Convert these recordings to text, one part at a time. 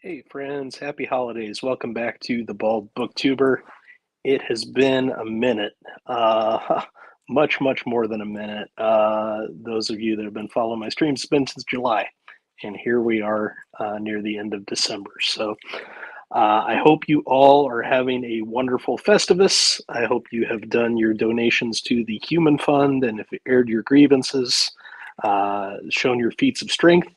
Hey friends, happy holidays. Welcome back to the Bald Booktuber. It has been a minute, much more than a minute. Those of you that have been following my streams, it's been since July, and here we are near the end of December. So I hope you all are having a wonderful Festivus. I hope you have done your donations to the Human Fund and have aired your grievances, shown your feats of strength.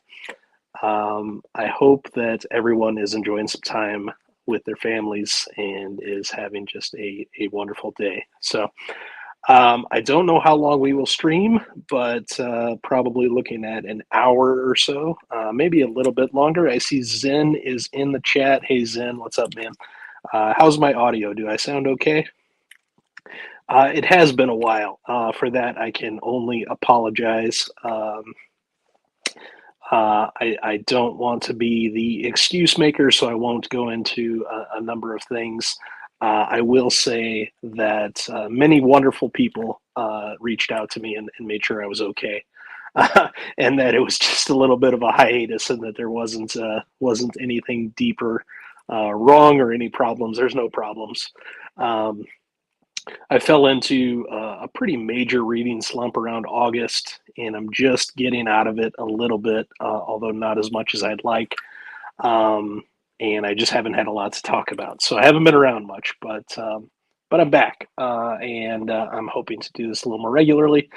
I hope that everyone is enjoying some time with their families and is having just a wonderful day. So I don't know how long we will stream, but probably looking at an hour or so, maybe a little bit longer. I see Zen is in the chat. Hey Zen, what's up, man? How's my audio? Do I sound okay? It has been a while. For that, I can only apologize. I don't want to be the excuse maker, so I won't go into a number of things. I will say that many wonderful people reached out to me and made sure I was okay, and that it was just a little bit of a hiatus, and that there wasn't anything deeper wrong or any problems. There's no problems. Um, I fell into a pretty major reading slump around August, and I'm just getting out of it a little bit, although not as much as I'd like. Um, and I just haven't had a lot to talk about, so I haven't been around much. But I'm back, and I'm hoping to do this a little more regularly.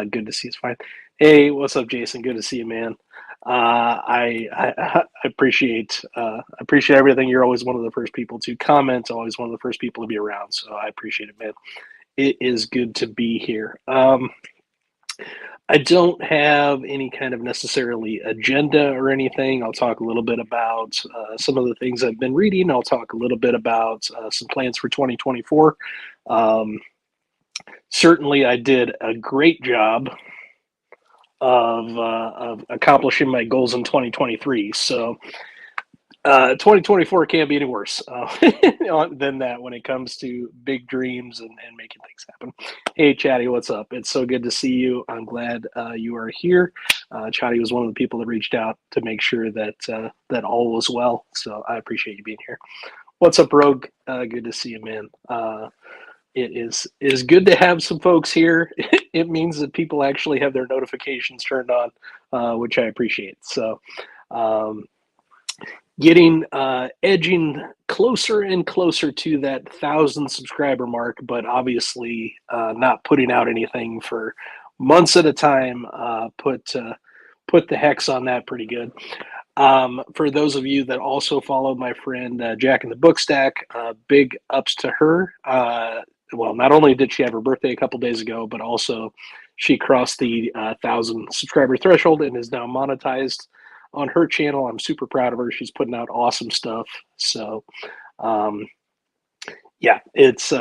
Good to see you, fine. Hey, what's up, Jason? Good to see you, man. I appreciate everything. You're always one of the first people to comment, always one of the first people to be around. So I appreciate it, man. It is good to be here. I don't have any kind of necessarily agenda or anything. I'll talk a little bit about some of the things I've been reading. I'll talk a little bit about some plans for 2024. Um, Certainly, I did a great job of accomplishing my goals in 2023. So 2024 can't be any worse than that when it comes to big dreams and making things happen. Hey, Chatty, what's up? It's so good to see you. I'm glad you are here. Chatty was one of the people that reached out to make sure that that all was well. So I appreciate you being here. What's up, Rogue? Good to see you, man. It is good to have some folks here. It means that people actually have their notifications turned on, which I appreciate. So. Um, Getting edging closer and closer to that 1,000 subscriber mark, but obviously not putting out anything for months at a time. Put the hex on that pretty good. For those of you that also follow my friend Jack in the Bookstack, big ups to her. Well, not only did she have her birthday a couple days ago, but also she crossed the 1,000 subscriber threshold and is now monetized on her channel. I'm super proud of her. She's putting out awesome stuff. So, yeah, it's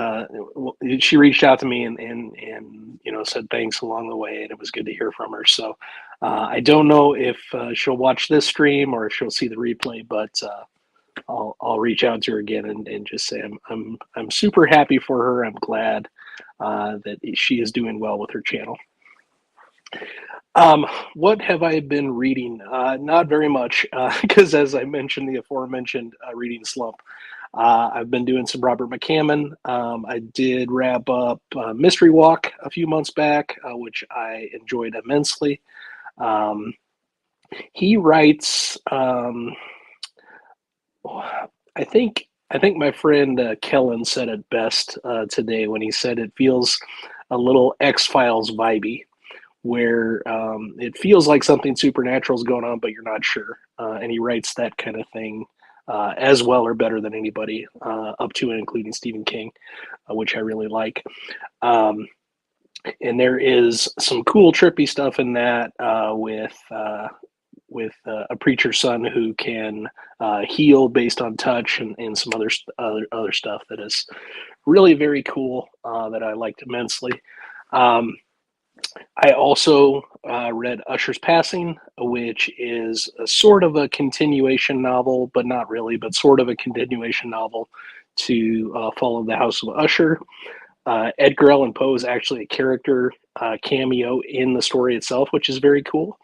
she reached out to me and said thanks along the way, and it was good to hear from her. So, I don't know if she'll watch this stream or if she'll see the replay, but I'll reach out to her again and just say I'm super happy for her. I'm glad that she is doing well with her channel. What have I been reading? Not very much, because as I mentioned, the aforementioned reading slump. I've been doing some Robert McCammon. I did wrap up Mystery Walk a few months back, which I enjoyed immensely. He writes. I think my friend Kellen said it best today when he said it feels a little X-Files vibey, where it feels like something supernatural is going on, but you're not sure. And he writes that kind of thing as well or better than anybody, up to and including Stephen King, which I really like. And there is some cool, trippy stuff in that with a preacher's son who can heal based on touch and some other stuff that is really very cool that I liked immensely. I also read Usher's Passing, which is a sort of a continuation novel, but not really, but sort of a continuation novel to follow the House of Usher. Edgar Allan Poe is actually a character cameo in the story itself, which is very cool.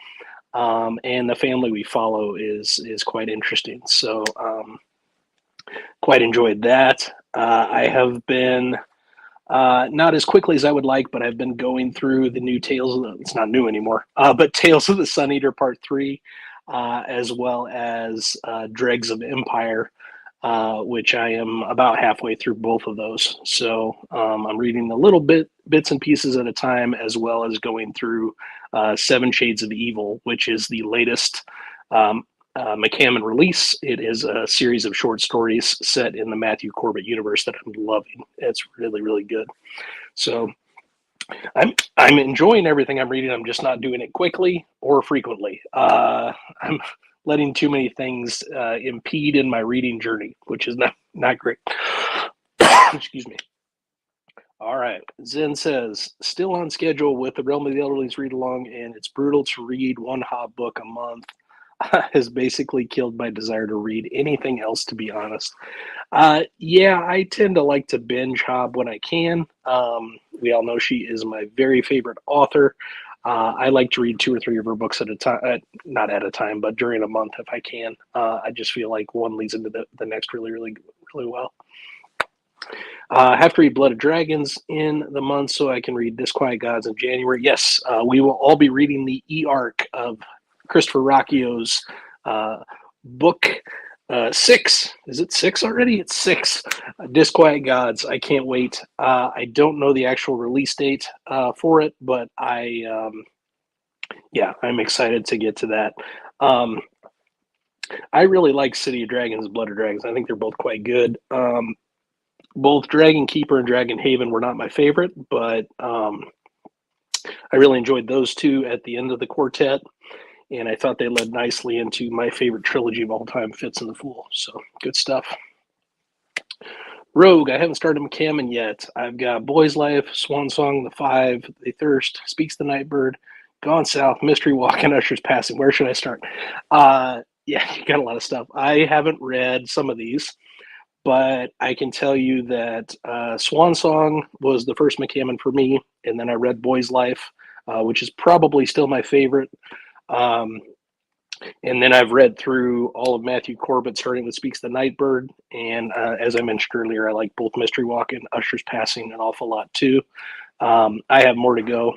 and the family we follow is quite interesting. So quite enjoyed that. I have been not as quickly as I would like, but I've been going through the new Tales of it's not new anymore, but Tales of the Sun Eater Part 3, as well as Dregs of Empire, which I am about halfway through both of those. So I'm reading a little bits and pieces at a time, as well as going through Seven Shades of Evil, which is the latest McCammon release. It is a series of short stories set in the Matthew Corbett universe that I'm loving. It's really, really good. So I'm enjoying everything I'm reading. I'm just not doing it quickly or frequently. I'm letting too many things impede in my reading journey, which is not great. Excuse me. All right. Zen says, still on schedule with the Realm of the Elderly's read along, and it's brutal to read one hot book a month. Has basically killed my desire to read anything else, to be honest. Yeah, I tend to like to binge Hob when I can. We all know she is my very favorite author. I like to read 2 or 3 of her books at a time, not at a time, but during a month if I can. I just feel like one leads into the next really, really, really well. I have to read Blood of Dragons in the month so I can read Disquiet Gods in January. Yes, we will all be reading the E-Arc of Christopher Rocchio's book 6. Is it 6 already? It's 6. Disquiet Gods. I can't wait. I don't know the actual release date for it, but I'm excited to get to that. I really like City of Dragons and Blood of Dragons. I think they're both quite good. Both Dragon Keeper and Dragon Haven were not my favorite, but I really enjoyed those two at the end of the quartet, and I thought they led nicely into my favorite trilogy of all time, Fitz and the Fool. So good stuff. Rogue, I haven't started McCammon yet. I've got Boy's Life, Swan Song, The Five, They Thirst, Speaks the Nightbird, Gone South, Mystery Walk, and Usher's Passing. Where should I start? Yeah, you got a lot of stuff. I haven't read some of these, but I can tell you that Swan Song was the first McCammon for me, and then I read Boy's Life, which is probably still my favorite. And then I've read through all of Matthew Corbett, starting with Speaks the Nightbird, and as I mentioned earlier, I like both Mystery Walk and Usher's Passing an awful lot too. I have more to go.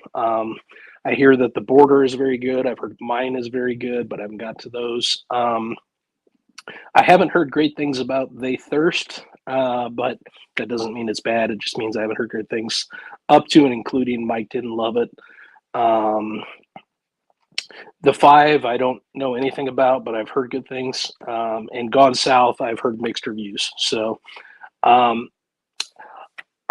I hear that The Border is very good. I've heard Mine is very good, but I haven't got to those. I haven't heard great things about They Thirst, but that doesn't mean it's bad. It just means I haven't heard great things up to and including Mike didn't love it. The Five, I don't know anything about, but I've heard good things. And Gone South, I've heard mixed reviews. So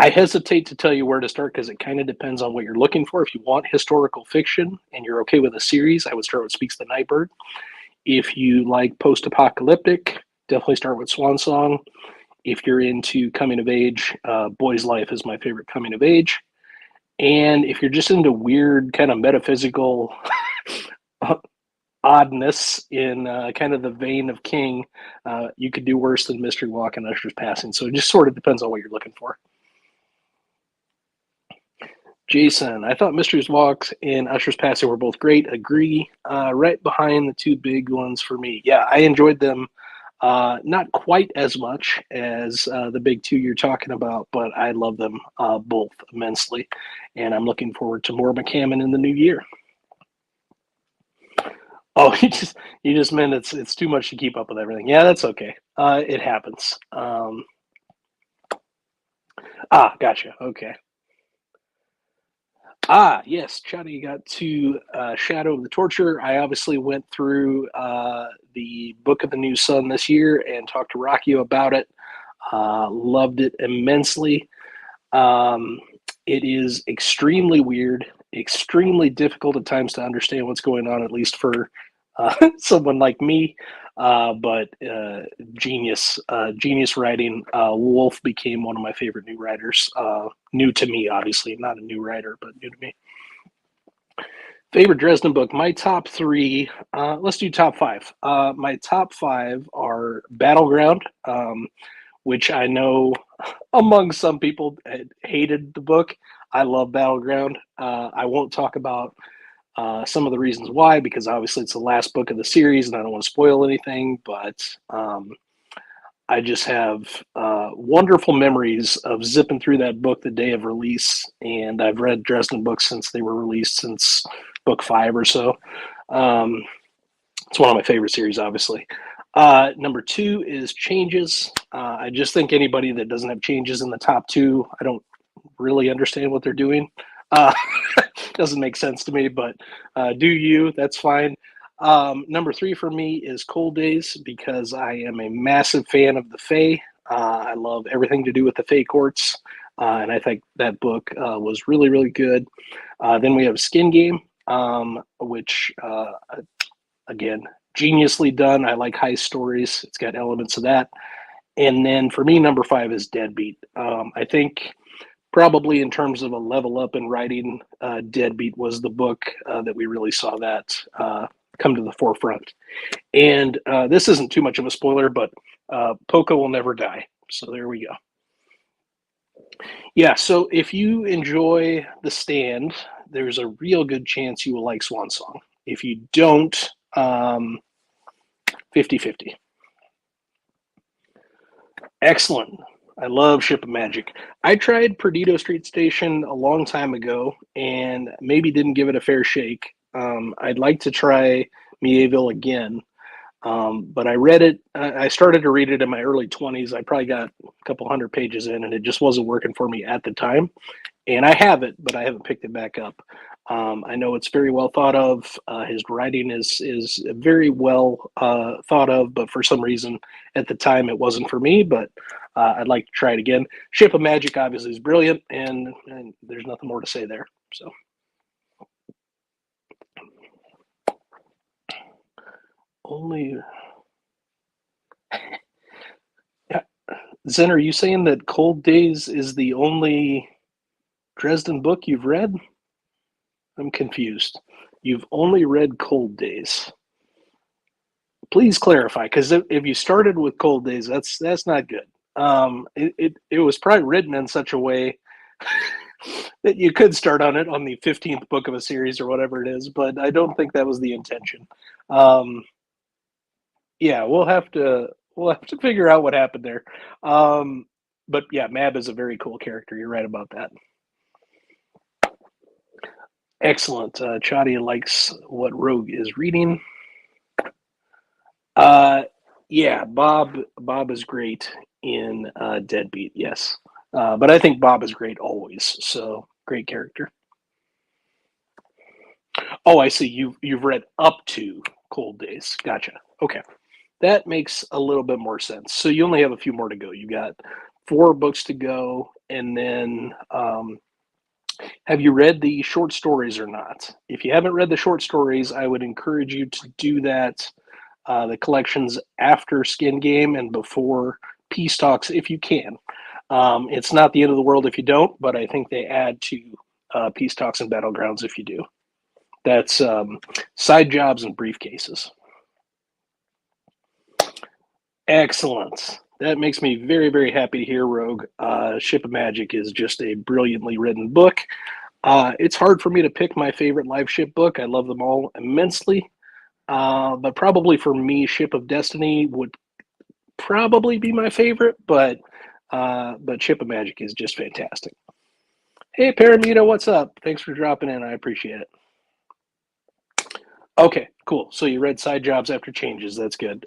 I hesitate to tell you where to start because it kind of depends on what you're looking for. If you want historical fiction and you're okay with a series, I would start with Speaks the Nightbird. If you like post-apocalyptic, definitely start with Swan Song. If you're into coming of age, Boy's Life is my favorite coming of age. And if you're just into weird kind of metaphysical oddness in kind of the vein of King, you could do worse than Mystery Walk and Usher's Passing. So it just sort of depends on what you're looking for. Jason, I thought Mystery's Walk and Usher's Passing were both great. Agree. Right behind the two big ones for me. Yeah, I enjoyed them. Not quite as much as the big two you're talking about, but I love them both immensely. And I'm looking forward to more McCammon in the new year. Oh, you just meant it's too much to keep up with everything. Yeah, that's okay. It happens. Gotcha. Okay. Yes, Chaddy got to Shadow of the Torture. I obviously went through the Book of the New Sun this year and talked to Rocky about it. Loved it immensely. It is extremely weird, extremely difficult at times to understand what's going on, at least for someone like me. But genius writing. Wolf became one of my favorite new writers. New to me, obviously, not a new writer, but new to me. Favorite Dresden book. My top 3. Let's do top 5. My top 5 are Battleground, which I know among some people hated the book. I love Battleground. I won't talk about Some of the reasons why, because obviously it's the last book of the series and I don't want to spoil anything, but I just have wonderful memories of zipping through that book the day of release. And I've read Dresden books since they were released, since book 5 or so. It's one of my favorite series, obviously. Number 2 is Changes. I just think anybody that doesn't have Changes in the top 2, I don't really understand what they're doing. Doesn't make sense to me, but do you, that's fine. Number 3 for me is Cold Days, because I am a massive fan of the Fae. I love everything to do with the Fae courts, and I think that book was really, really good. Then we have Skin Game, which, again, geniusly done. I like heist stories. It's got elements of that. And then for me, number 5 is Deadbeat. I think probably in terms of a level up in writing, Deadbeat was the book that we really saw that come to the forefront. And this isn't too much of a spoiler, but Poco will never die. So there we go. Yeah, so if you enjoy The Stand, there's a real good chance you will like Swan Song. If you don't, 50-50. Excellent. I love Ship of Magic. I tried Perdido Street Station a long time ago and maybe didn't give it a fair shake. I'd like to try Mieville again, but I read it. I started to read it in my early 20s. I probably got a couple hundred pages in, and it just wasn't working for me at the time. And I have it, but I haven't picked it back up. I know it's very well thought of. His writing is very well thought of, but for some reason at the time it wasn't for me. But I'd like to try it again. Ship of Magic obviously is brilliant, and there's nothing more to say there. So only. Zen, are you saying that Cold Days is the only Dresden book you've read? I'm confused. You've only read Cold Days. Please clarify, because if you started with Cold Days, that's not good. It was probably written in such a way that you could start on it on the 15th book of a series or whatever it is, but I don't think that was the intention. Yeah, we'll have to figure out what happened there. But yeah, Mab is a very cool character. You're right about that. Excellent. Chadia likes what Rogue is reading. Yeah, Bob is great in Deadbeat. Yes, but I think Bob is great always. So great character. Oh, I see. You've read up to Cold Days. Gotcha. Okay, that makes a little bit more sense. So you only have a few more to go. You got 4 books to go, and then have you read the short stories or not? If you haven't read the short stories, I would encourage you to do that. The collections after Skin Game and before Peace Talks, if you can. It's not the end of the world if you don't, but I think they add to Peace Talks and Battlegrounds if you do. That's Side Jobs and Briefcases. Excellent. That makes me very, very happy to hear, Rogue. Ship of Magic is just a brilliantly written book. It's hard for me to pick my favorite live ship book. I love them all immensely. But probably for me, Ship of Destiny would probably be my favorite, but Ship of Magic is just fantastic. Hey, Paramita, what's up? Thanks for dropping in. I appreciate it. Okay, cool. So you read Side Jobs after Changes. That's good.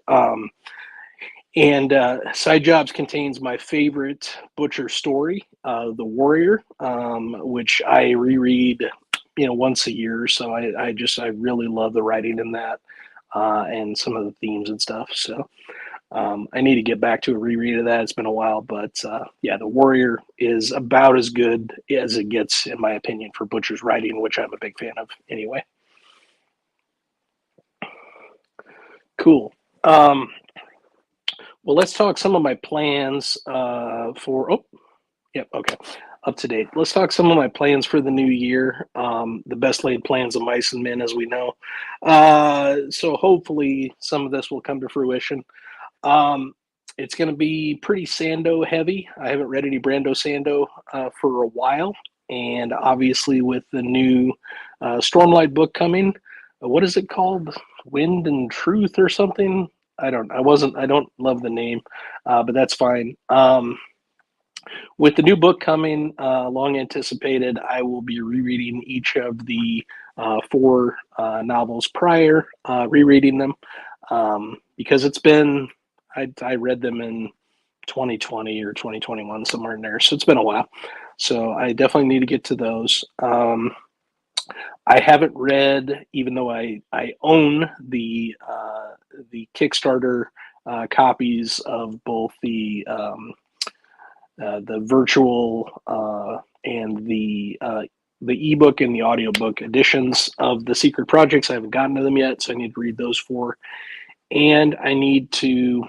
And Side Jobs contains my favorite Butcher story, The Warrior, which I reread, once a year. So I really love the writing in that, and some of the themes and stuff. So I need to get back to a reread of that. It's been a while, but yeah, The Warrior is about as good as it gets, in my opinion, for Butcher's writing, which I'm a big fan of anyway. Cool. Well, let's talk some of my plans for. Oh, yep. Okay, up to date. Let's talk some of my plans for the new year. The best laid plans of mice and men, as we know. So hopefully, some of this will come to fruition. It's going to be pretty Sando heavy. I haven't read any Brando Sando for a while, and obviously with the new Stormlight book coming, what is it called? Wind and Truth or something? I don't love the name, but that's fine. With the new book coming, long anticipated, I will be rereading each of the four novels prior, rereading them because it's been, I read them in 2020 or 2021, somewhere in there. So it's been a while. So I definitely need to get to those. I haven't read, even though I own the Kickstarter copies of both the virtual and the ebook and the audiobook editions of the Secret Projects. I haven't gotten to them yet, so I need to read those four. And I need to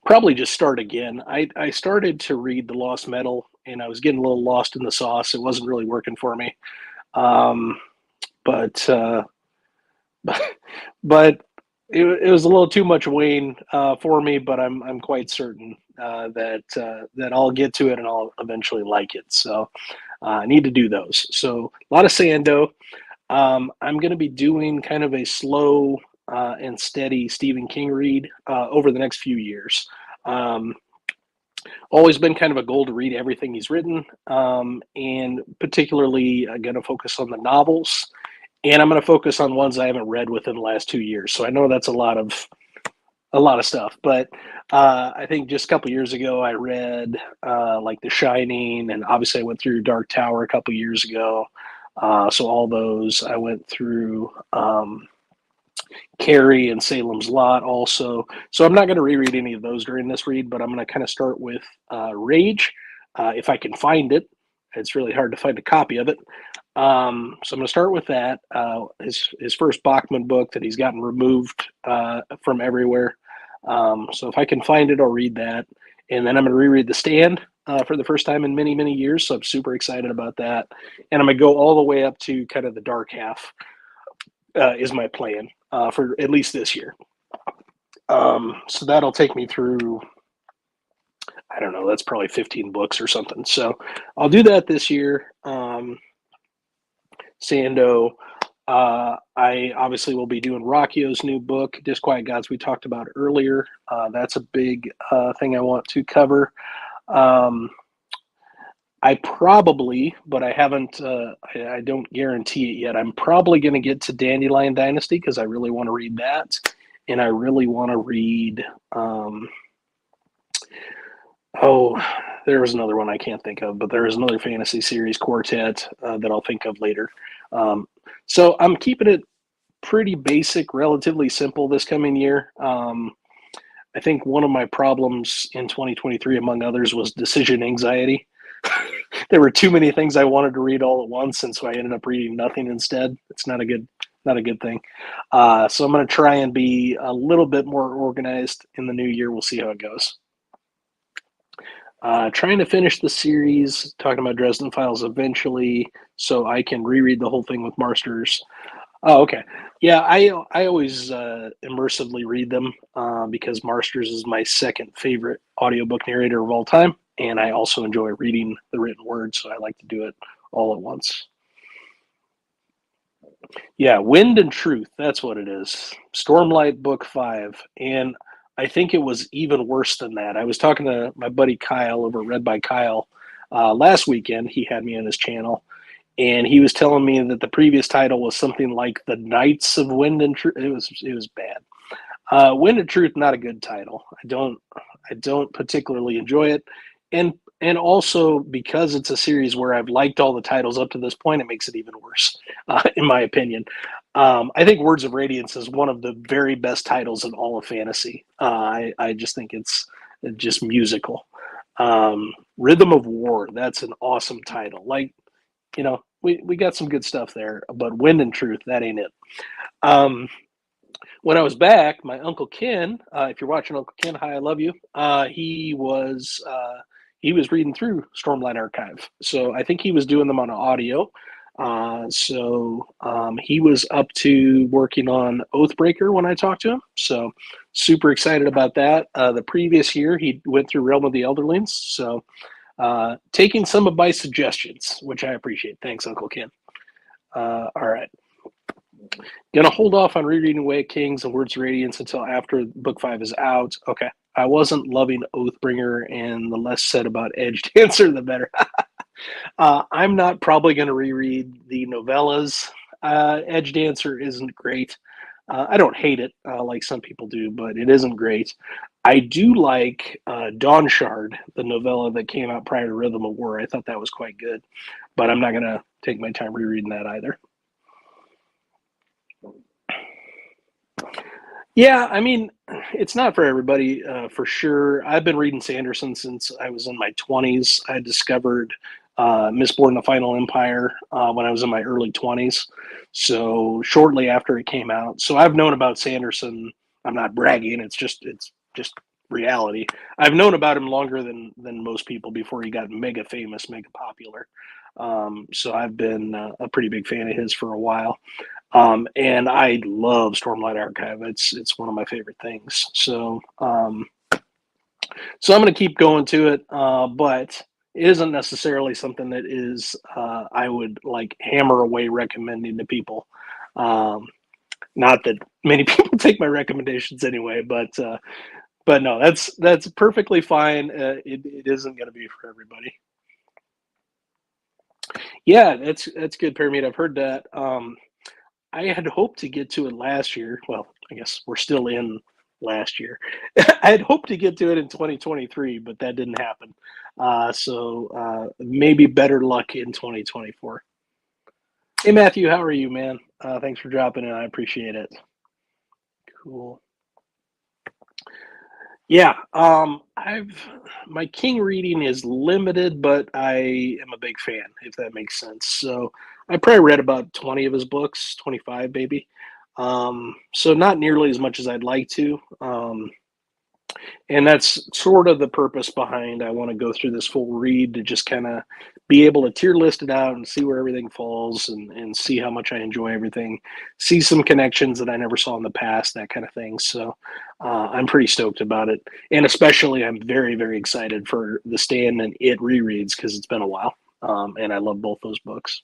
probably just start again. I started to read The Lost Metal, and I was getting a little lost in the sauce. It wasn't really working for me. But but it was a little too much Wayne for me. But I'm quite certain that I'll get to it and I'll eventually like it. So I need to do those. So a lot of Sando. I'm going to be doing kind of a slow and steady Stephen King read over the next few years. Always been kind of a goal to read everything he's written, and particularly I'm going to focus on the novels, and I'm going to focus on ones I haven't read within the last 2 years. So I know that's a lot of stuff, but I think just a couple years ago I read like The Shining, and obviously I went through Dark Tower a couple years ago. So all those I went through. Carrie and Salem's Lot also. So I'm not going to reread any of those during this read, but I'm going to kind of start with Rage, if I can find it. It's really hard to find a copy of it. So I'm going to start with that. His first Bachman book that he's gotten removed from everywhere. So if I can find it, I'll read that. And then I'm going to reread The Stand for the first time in many, many years. So I'm super excited about that. And I'm going to go all the way up to kind of the dark half is my plan for at least this year. So that'll take me through, I don't know, that's probably 15 books or something. So I'll do that this year. Sando, I obviously will be doing Rockio's new book, Disquiet Gods, we talked about earlier. That's a big thing I want to cover. I probably, but I haven't, I don't guarantee it yet. I'm probably going to get to Dandelion Dynasty because I really want to read that. And I really want to read, there was another one I can't think of, but there is another fantasy series, Quartet, that I'll think of later. So I'm keeping it pretty basic, relatively simple this coming year. I think one of my problems in 2023, among others, was decision anxiety. There were too many things I wanted to read all at once, and so I ended up reading nothing instead. It's not a good thing. So I'm going to try and be a little bit more organized in the new year. We'll see how it goes. Trying to finish the series, talking about Dresden Files eventually, so I can reread the whole thing with Marsters. Oh, okay. Yeah, I always immersively read them because Marsters is my second favorite audiobook narrator of all time, and I also enjoy reading the written word, so I like to do it all at once. Yeah, Wind and Truth, that's what it is. Stormlight Book 5, and I think it was even worse than that. I was talking to my buddy Kyle over Read by Kyle last weekend. He had me on his channel, and he was telling me that the previous title was something like The Knights of Wind and Truth. It was bad. Wind and Truth, not a good title. I don't particularly enjoy it, and also because it's a series where I've liked all the titles up to this point, it makes it even worse, in my opinion. I think Words of Radiance is one of the very best titles in all of fantasy. I just think it's just musical. Rhythm of War, that's an awesome title. Like, you know, we got some good stuff there, but Wind and Truth, that ain't it. When I was back, my Uncle Ken, if you're watching Uncle Ken, hi, I love you. He was reading through Stormlight Archive, so I think he was doing them on audio. So he was up to working on Oathbreaker when I talked to him. So super excited about that. The previous year, he went through Realm of the Elderlings. So taking some of my suggestions, which I appreciate. Thanks, Uncle Ken. All right. Gonna hold off on rereading Way of Kings and Words of Radiance until after book 5 is out. Okay. I wasn't loving Oathbringer, and the less said about Edge Dancer, the better. I'm not probably going to reread the novellas. Edge Dancer isn't great. I don't hate it like some people do, but it isn't great. I do like Dawn Shard, the novella that came out prior to Rhythm of War. I thought that was quite good, but I'm not going to take my time rereading that either. Yeah, I mean, it's not for everybody, for sure. I've been reading Sanderson since I was in my 20s. I discovered Mistborn: The Final Empire when I was in my early 20s, so shortly after it came out. So I've known about Sanderson. I'm not bragging. It's just reality. I've known about him longer than most people before he got mega famous, mega popular. So I've been a pretty big fan of his for a while. And I love Stormlight Archive. It's one of my favorite things. So I'm going to keep going to it, but it isn't necessarily something that is I would like hammer away recommending to people. Not that many people take my recommendations anyway, but no, that's perfectly fine. It isn't going to be for everybody. Yeah, that's good, Pyramid. I've heard that. I had hoped to get to it last year. Well, I guess we're still in last year. I had hoped to get to it in 2023, but that didn't happen. So maybe better luck in 2024. Hey, Matthew, how are you, man? Thanks for dropping in. I appreciate it. Cool. Yeah, I've my King reading is limited, but I am a big fan, if that makes sense. So I probably read about 20 of his books, 25 maybe. So not nearly as much as I'd like to. And that's sort of the purpose behind I want to go through this full read to just kind of be able to tier list it out and see where everything falls and see how much I enjoy everything, see some connections that I never saw in the past, that kind of thing. So I'm pretty stoked about it. And especially, I'm very, very excited for the Stand and It rereads because it's been a while. And I love both those books.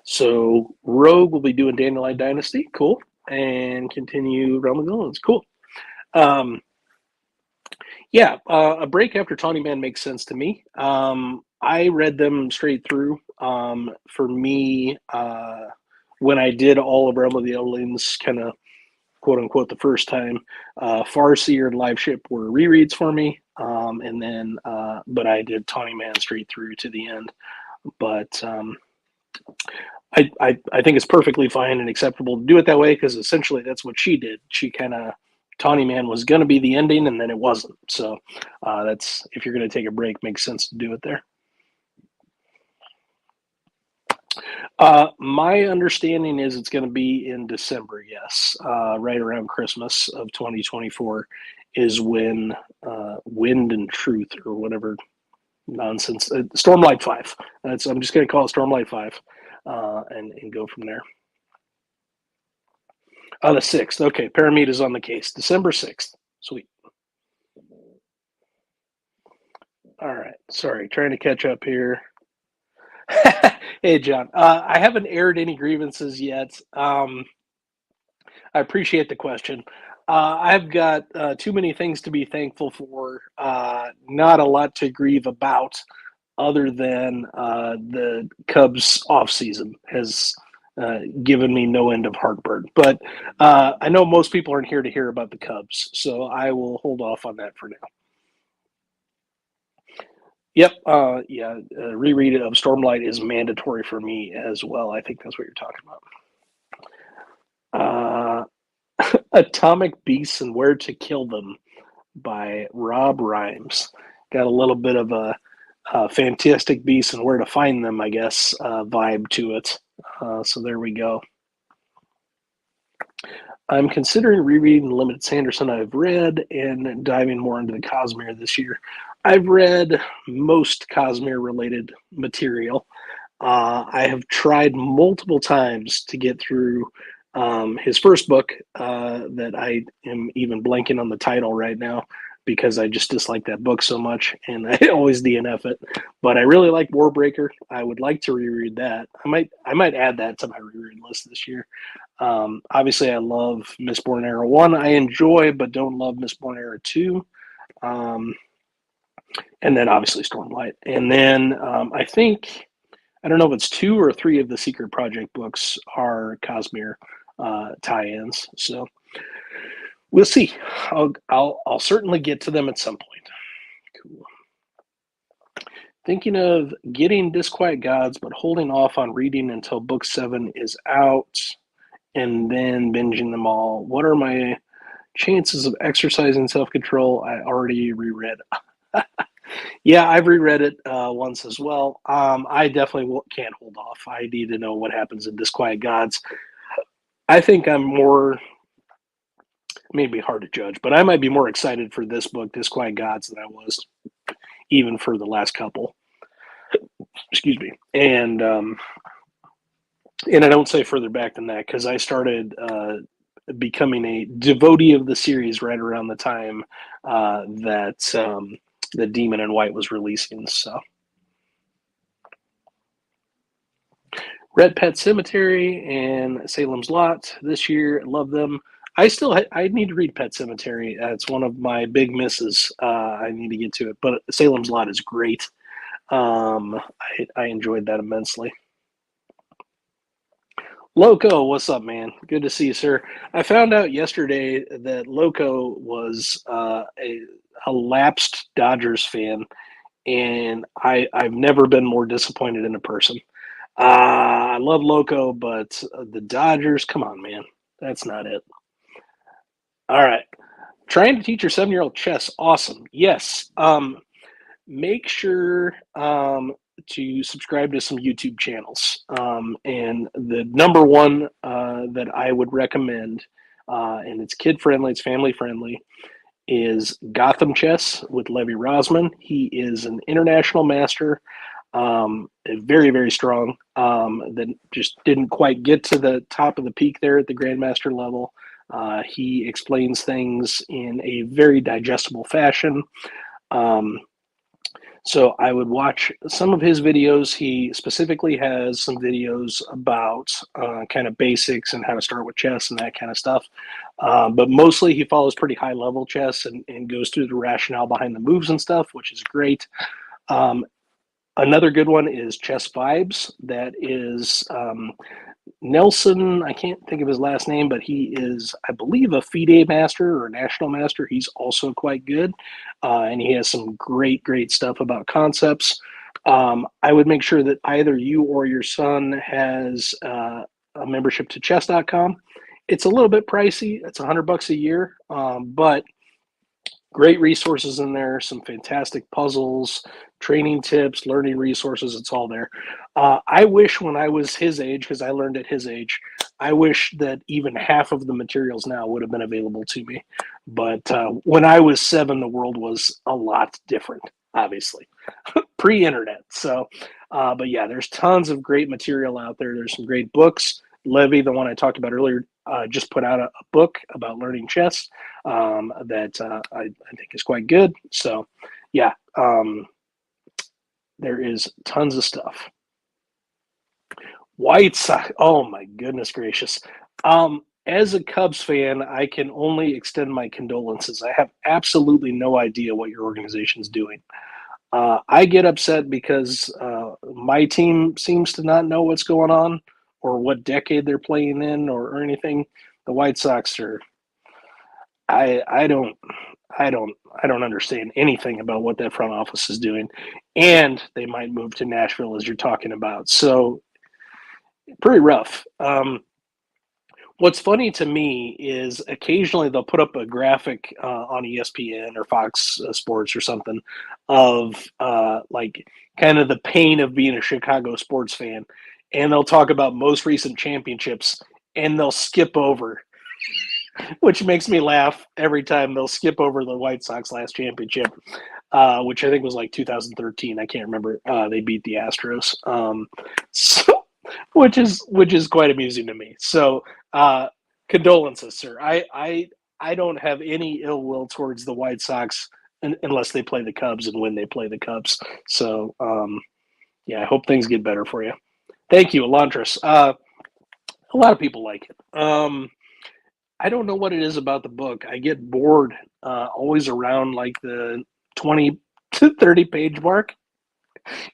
So Rogue will be doing Dandelion Dynasty. Cool. And continue Realm of Villains. Cool. Um, yeah, a break after Tawny Man makes sense to me. I read them straight through. For me, when I did all of Realm of the Elderlings, kind of quote unquote the first time, Farseer and Live Ship were rereads for me. But I did Tawny Man straight through to the end. But I think it's perfectly fine and acceptable to do it that way because essentially that's what she did. She kind of Tawny Man was going to be the ending, and then it wasn't. So that's if you're going to take a break, makes sense to do it there. My understanding is it's going to be in December. Yes, right around Christmas of 2024 is when Wind and Truth or whatever nonsense. Stormlight 5. I'm just going to call it Stormlight 5, and go from there. The 6th. Okay, Paramita is on the case. December 6th. Sweet. All right. Sorry, trying to catch up here. Hey, John. I haven't aired any grievances yet. I appreciate the question. I've got too many things to be thankful for. Not a lot to grieve about, other than the Cubs off season has given me no end of heartburn. But I know most people aren't here to hear about the Cubs, so I will hold off on that for now. Yep. Yeah. Reread of Stormlight is mandatory for me as well. I think that's what you're talking about. Atomic Beasts and Where to Kill Them by Rob Rhymes. Got a little bit of a Fantastic Beasts and Where to Find Them, I guess, vibe to it. So there we go. I'm considering rereading the Limited Sanderson I've read and diving more into the Cosmere this year. I've read most Cosmere-related material. I have tried multiple times to get through his first book that I am even blanking on the title right now. because I just dislike that book so much, and I always DNF it. But I really like Warbreaker. I would like to reread that. I might add that to my reread list this year. Obviously, I love Mistborn Era 1. I enjoy, but don't love Mistborn Era 2. And then obviously Stormlight. And then I think, I don't know if it's 2 or 3 of the Secret Project books are Cosmere tie-ins. So we'll see. I'll certainly get to them at some point. Cool. Thinking of getting Disquiet Gods, but holding off on reading until book 7 is out, and then binging them all. What are my chances of exercising self-control? I already reread. Yeah, I've reread it once as well. I definitely can't hold off. I need to know what happens in Disquiet Gods. I think I'm more, maybe hard to judge, but I might be more excited for this book, Disquiet Gods, than I was even for the last couple. Excuse me. And I don't say further back than that because I started becoming a devotee of the series right around the time that the Demon in White was releasing. So, read Pet Cemetery and Salem's Lot this year. Love them. I need to read Pet Cemetery. It's one of my big misses. I need to get to it. But Salem's Lot is great. I enjoyed that immensely. Loco, what's up, man? Good to see you, sir. I found out yesterday that Loco was a lapsed Dodgers fan, and I've never been more disappointed in a person. I love Loco, but the Dodgers, come on, man. That's not it. All right. Trying to teach your 7-year-old chess. Awesome. Yes. Make sure to subscribe to some YouTube channels. And the number one that I would recommend, and it's kid friendly, it's family friendly, is Gotham Chess with Levi Rosman. He is an international master, very, very strong, that just didn't quite get to the top of the peak there at the Grandmaster level. He explains things in a very digestible fashion. So I would watch some of his videos. He specifically has some videos about kind of basics and how to start with chess and that kind of stuff. But mostly he follows pretty high level chess and goes through the rationale behind the moves and stuff, which is great. Another good one is Chess Vibes. That is Nelson, I can't think of his last name, but he is, I believe, a FIDE master or a national master. He's also quite good, and he has some great, great stuff about concepts. I would make sure that either you or your son has a membership to chess.com. It's a little bit pricey. It's $100 a year, but great resources in there, some fantastic puzzles, training tips, learning resources. It's all there. I wish when I was his age, because I learned at his age, I wish that even half of the materials now would have been available to me. But when I was 7, the world was a lot different, obviously, pre-internet. So, but yeah, there's tons of great material out there. There's some great books. Levy, the one I talked about earlier, just put out a book about learning chess that I think is quite good. So, yeah, there is tons of stuff. White Sox. Oh my goodness gracious! As a Cubs fan, I can only extend my condolences. I have absolutely no idea what your organization's doing. I get upset because my team seems to not know what's going on or what decade they're playing in or anything. The White Sox are. I don't understand anything about what that front office is doing, and they might move to Nashville as you're talking about. So pretty rough. What's funny to me is occasionally they'll put up a graphic on ESPN or Fox Sports or something of like kind of the pain of being a Chicago sports fan, and they'll talk about most recent championships, and they'll skip over, which makes me laugh every time. They'll skip over the White Sox last championship, which I think was like 2013. I can't remember. They beat the Astros, so which is quite amusing to me. So condolences, sir. I don't have any ill will towards the White Sox unless they play the Cubs and when they play the Cubs. So yeah, I hope things get better for you. Thank you, Elantris. A lot of people like it. I don't know what it is about the book. I get bored always around like the 20 to 30 page mark,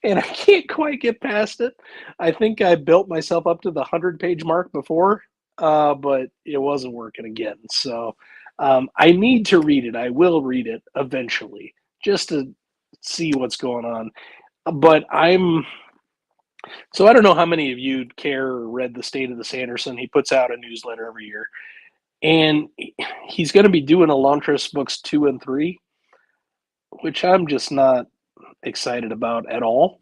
and I can't quite get past it. I think I built myself up to the 100-page mark before, but it wasn't working again. So I need to read it. I will read it eventually just to see what's going on. But I don't know how many of you care or read The State of the Sanderson. He puts out a newsletter every year. And he's going to be doing Elantris books 2 and 3, which I'm just not excited about at all.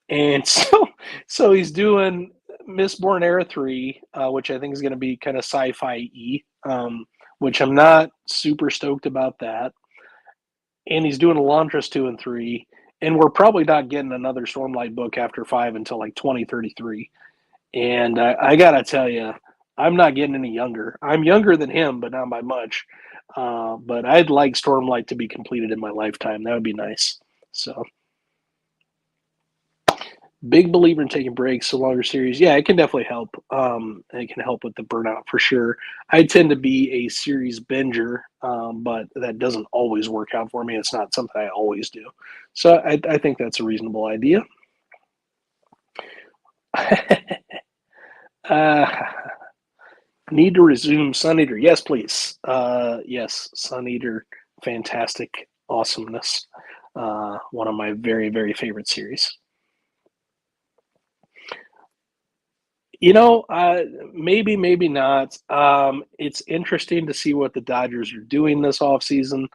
And so he's doing Mistborn Era 3, which I think is going to be kind of sci-fi-y, which I'm not super stoked about that. And he's doing Elantris 2 and 3, and we're probably not getting another Stormlight book after 5 until like 2033. And I got to tell you, I'm not getting any younger. I'm younger than him, but not by much. But I'd like Stormlight to be completed in my lifetime. That would be nice. So, big believer in taking breaks, a longer series. Yeah, it can definitely help. It can help with the burnout for sure. I tend to be a series binger, but that doesn't always work out for me. It's not something I always do. So I think that's a reasonable idea. Need to resume Sun Eater. Yes, please. Yes, Sun Eater, fantastic awesomeness. One of my very, very favorite series. Maybe, maybe not. It's interesting to see what the Dodgers are doing this offseason.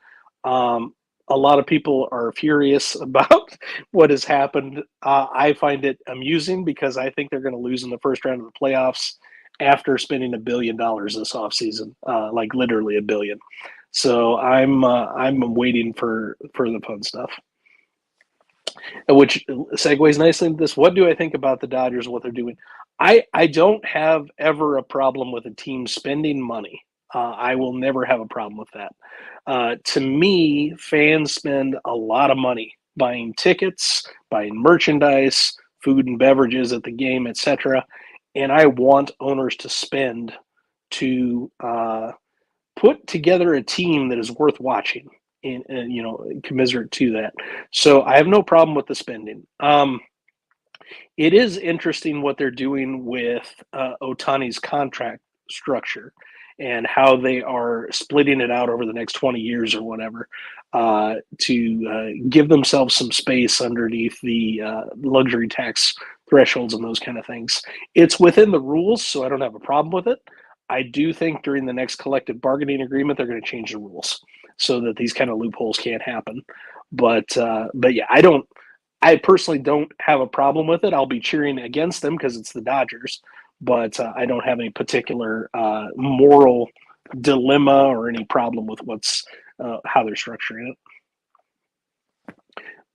A lot of people are furious about what has happened. I find it amusing because I think they're going to lose in the first round of the playoffs after spending $1 billion this offseason, like literally $1 billion. So I'm waiting for the fun stuff. Which segues nicely into this. What do I think about the Dodgers, what they're doing? I don't have ever a problem with a team spending money. I will never have a problem with that. To me, fans spend a lot of money buying tickets, buying merchandise, food and beverages at the game, etc. And I want owners to spend to put together a team that is worth watching and commiserate to that. So I have no problem with the spending. It is interesting what they're doing with Otani's contract structure and how they are splitting it out over the next 20 years or whatever to give themselves some space underneath the luxury tax thresholds and those kind of things. It's within the rules, so I don't have a problem with it. I do think during the next collective bargaining agreement, they're going to change the rules so that these kind of loopholes can't happen. But yeah, I personally don't have a problem with it. I'll be cheering against them because it's the Dodgers, but I don't have any particular moral dilemma or any problem with how they're structuring it.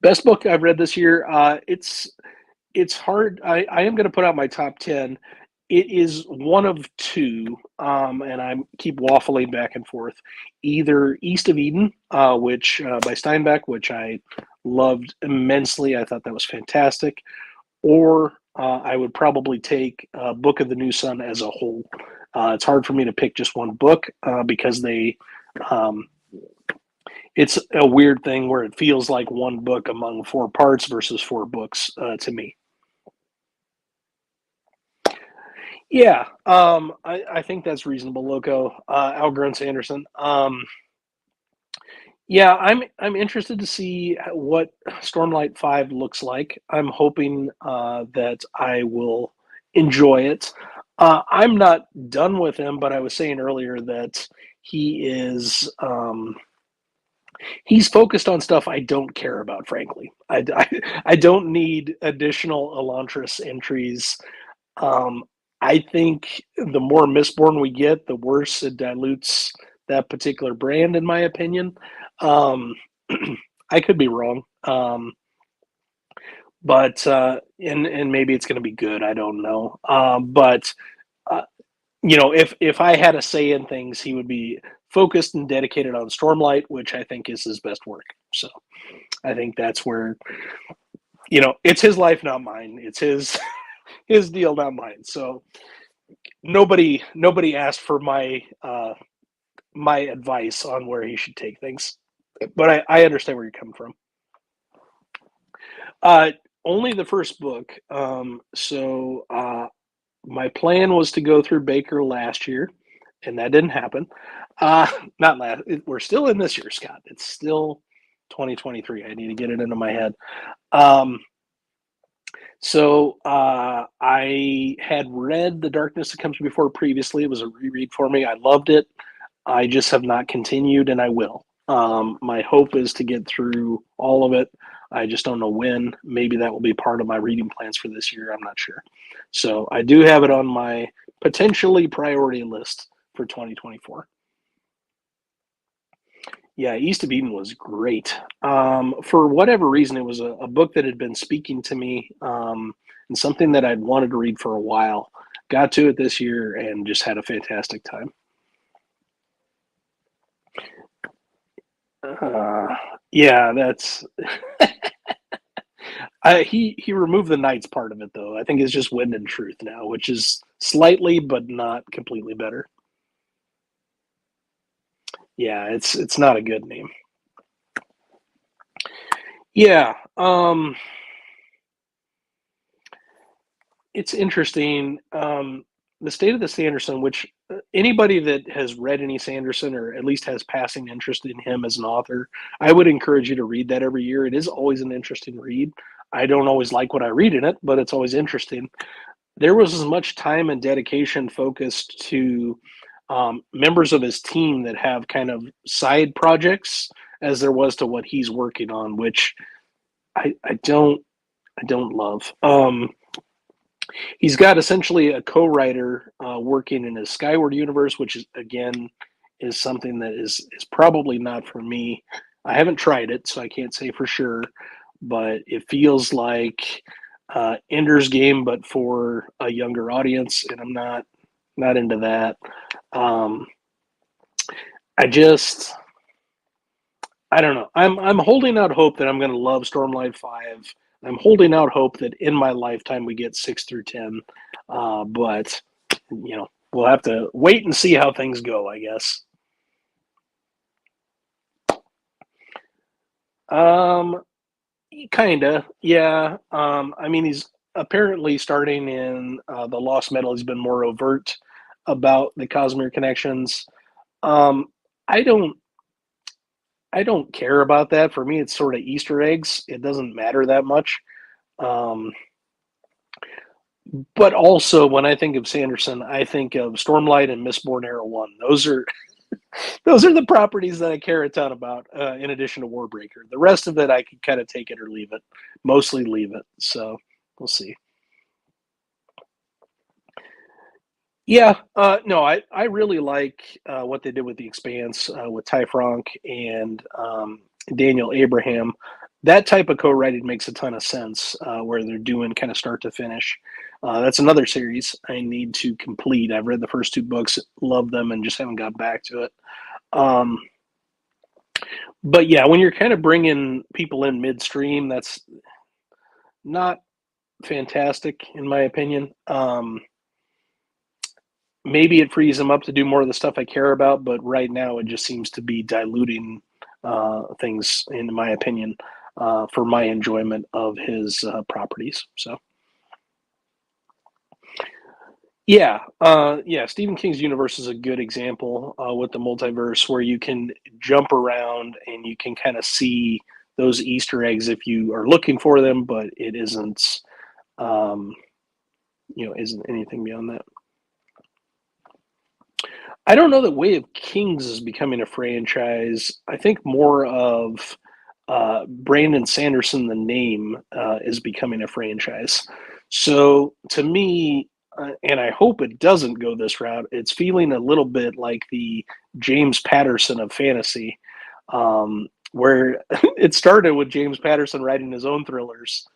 Best book I've read this year. It's hard. I am going to put out my top 10. It is one of two, and I keep waffling back and forth. Either East of Eden, which by Steinbeck, which I loved immensely. I thought that was fantastic. Or I would probably take Book of the New Sun as a whole. It's hard for me to pick just one book because it's a weird thing where it feels like one book among 4 parts versus 4 books to me. Yeah, I think that's reasonable, Loco. Algren Sanderson. Yeah, I'm interested to see what Stormlight 5 looks like. I'm hoping that I will enjoy it. I'm not done with him, but I was saying earlier that he's focused on stuff I don't care about, frankly. I don't need additional Elantris entries. I think the more Mistborn we get, the worse it dilutes that particular brand, in my opinion. I could be wrong, but and maybe it's going to be good. I don't know, but if I had a say in things, he would be focused and dedicated on Stormlight, which I think is his best work. So I think that's where, it's his life, not mine. It's his deal, not mine. So nobody asked for my advice on where he should take things, but I understand where you're coming from. Uh, Only the first book. My plan was to go through Baker last year, and that didn't happen. Uh, Not last. We're still in this year, Scott. It's still 2023. I need to get it into my head. Um, I had read The Darkness That Comes Before previously. It was a reread for me. I loved it. I just have not continued, and I will. My hope is to get through all of it. I just don't know when. Maybe that will be part of my reading plans for this year. I'm not sure. So I do have it on my potentially priority list for 2024. Yeah, East of Eden was great. For whatever reason, it was a book that had been speaking to me, and something that I'd wanted to read for a while. Got to it this year and just had a fantastic time. Uh, yeah, that's he removed the Knights part of it though. I think it's just Wind and Truth now, which is slightly but not completely better. Yeah, it's not a good name. Yeah, it's interesting. The State of the Sanderson, which anybody that has read any Sanderson or at least has passing interest in him as an author, I would encourage you to read that every year. It is always an interesting read. I don't always like what I read in it, but it's always interesting. There was as much time and dedication focused to members of his team that have kind of side projects as there was to what he's working on, which I don't love. He's got essentially a co-writer working in his Skyward universe, which is again is something that is probably not for me. I haven't tried it, so I can't say for sure, but it feels like Ender's Game, but for a younger audience, and I'm not into that. Um, I just I don't know. I'm holding out hope that I'm going to love Stormlight 5. I'm holding out hope that in my lifetime we get 6 through 10. But we'll have to wait and see how things go, I guess. Um, Kinda, yeah. I mean, he's apparently starting in the Lost Metal. He's been more overt about the Cosmere connections. Um, I don't I don't care about that. For me, it's sort of Easter eggs. It doesn't matter that much. Um, but also, when I think of Sanderson, I think of Stormlight and Mistborn Era One. Those are the properties that I care a ton about. In addition to Warbreaker, the rest of it I can kind of take it or leave it. Mostly leave it. So we'll see. Yeah, no, I really like what they did with The Expanse with Ty Franck and Daniel Abraham. That type of co-writing makes a ton of sense, where they're doing kind of start to finish. That's another series I need to complete. I've read the first two books, love them, and just haven't got back to it. Um, but yeah, when you're kind of bringing people in midstream, that's not fantastic in my opinion. Maybe it frees him up to do more of the stuff I care about, but right now it just seems to be diluting things, in my opinion, for my enjoyment of his properties. So, yeah. Stephen King's universe is a good example with the multiverse, where you can jump around and you can kind of see those Easter eggs if you are looking for them, but it isn't, um, isn't anything beyond that. I don't know that Way of Kings is becoming a franchise. I think more of Brandon Sanderson, the name, is becoming a franchise. So to me, and I hope it doesn't go this route, it's feeling a little bit like the James Patterson of fantasy, where it started with James Patterson writing his own thrillers,